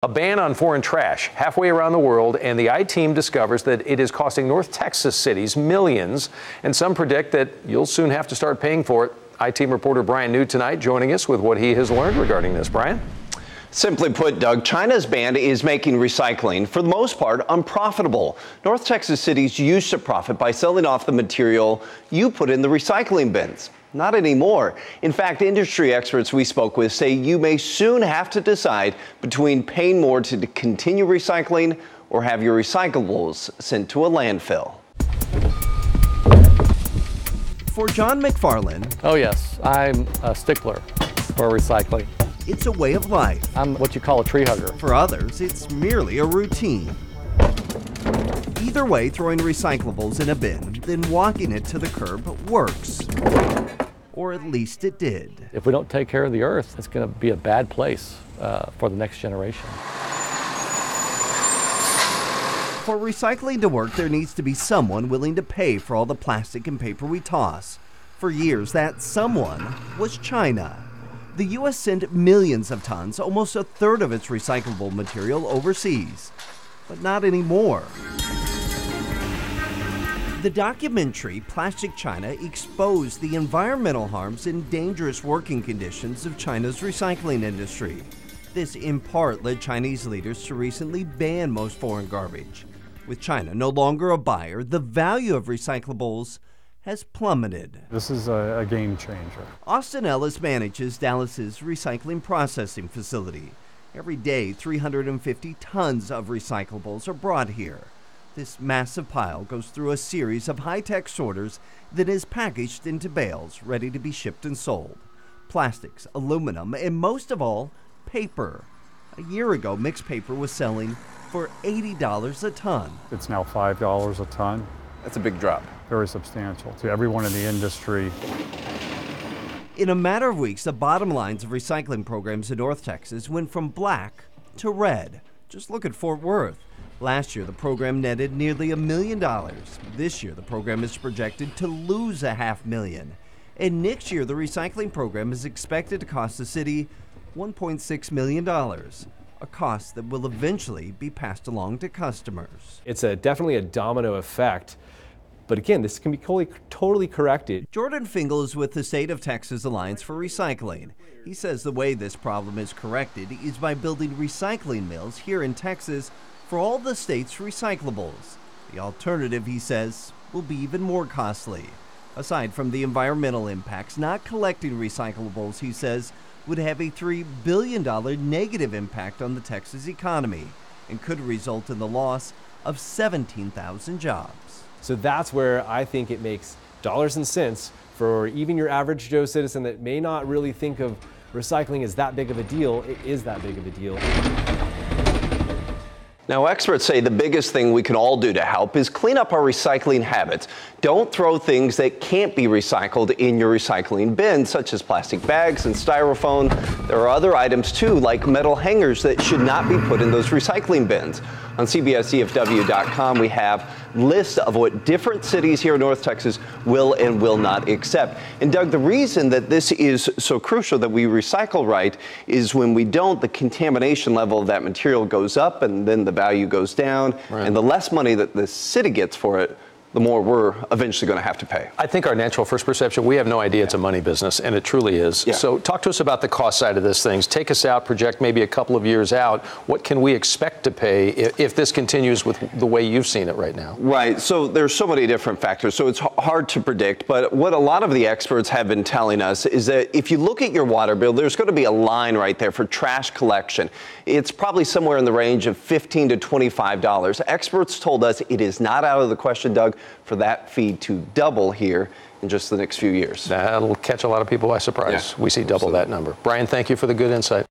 A ban on foreign trash halfway around the world, and the I-Team discovers that it is costing North Texas cities millions, and some predict that you'll soon have to start paying for it. I-Team reporter Brian New tonight joining us with what he has learned regarding this. Brian? Simply put, Doug, China's ban is making recycling, for the most part, unprofitable. North Texas cities used to profit by selling off the material you put in the recycling bins. Not anymore. In fact, industry experts we spoke with say you may soon have to decide between paying more to continue recycling or have your recyclables sent to a landfill. For John McFarland, oh yes, I'm a stickler for recycling. It's a way of life. I'm what you call a tree hugger. For others, it's merely a routine. Either way, throwing recyclables in a bin, then walking it to the curb works. Or at least it did. If we don't take care of the earth, it's going to be a bad place for the next generation. For recycling to work, there needs to be someone willing to pay for all the plastic and paper we toss. For years, that someone was China. The U.S. sent millions of tons, almost a third of its recyclable material, overseas. But not anymore. The documentary Plastic China exposed the environmental harms and dangerous working conditions of China's recycling industry. This in part led Chinese leaders to recently ban most foreign garbage. With China no longer a buyer, the value of recyclables has plummeted. This is a game changer. Austin Ellis manages Dallas's recycling processing facility. Every day, 350 tons of recyclables are brought here. This massive pile goes through a series of high-tech sorters that is packaged into bales, ready to be shipped and sold. Plastics, aluminum, and most of all, paper. A year ago, mixed paper was selling for $80 a ton. It's now $5 a ton. That's a big drop. Very substantial to everyone in the industry. In a matter of weeks, the bottom lines of recycling programs in North Texas went from black to red. Just look at Fort Worth. Last year, the program netted nearly $1 million. This year, the program is projected to lose $500,000. And next year, the recycling program is expected to cost the city $1.6 million, a cost that will eventually be passed along to customers. It's definitely a domino effect. But again, this can be totally corrected. Jordan Fingal is with the State of Texas Alliance for Recycling. He says the way this problem is corrected is by building recycling mills here in Texas for all the state's recyclables. The alternative, he says, will be even more costly. Aside from the environmental impacts, not collecting recyclables, he says, would have a $3 billion negative impact on the Texas economy and could result in the loss of 17,000 jobs. So that's where I think it makes dollars and cents for even your average Joe citizen that may not really think of recycling as that big of a deal. It is that big of a deal. Now, experts say the biggest thing we can all do to help is clean up our recycling habits. Don't throw things that can't be recycled in your recycling bin, such as plastic bags and styrofoam. There are other items, too, like metal hangers that should not be put in those recycling bins. On CBSEFW.com, we have lists of what different cities here in North Texas will and will not accept. And Doug, the reason that this is so crucial that we recycle right is when we don't, the contamination level of that material goes up and then the value goes down. Right. And the less money that the city gets for it, the more we're eventually going to have to pay. I think our natural first perception, we have no idea it's a money business, and it truly is. Yeah. So talk to us about the cost side of this thing. Take us out, project maybe a couple of years out. What can we expect to pay if this continues with the way you've seen it right now? Right. So there's so many different factors, so it's hard to predict. But what a lot of the experts have been telling us is that if you look at your water bill, there's going to be a line right there for trash collection. It's probably somewhere in the range of $15 to $25. Experts told us it is not out of the question, Doug, for that fee to double here in just the next few years. That'll catch a lot of people by surprise. Yeah, we see double that number. Brian, thank you for the good insight.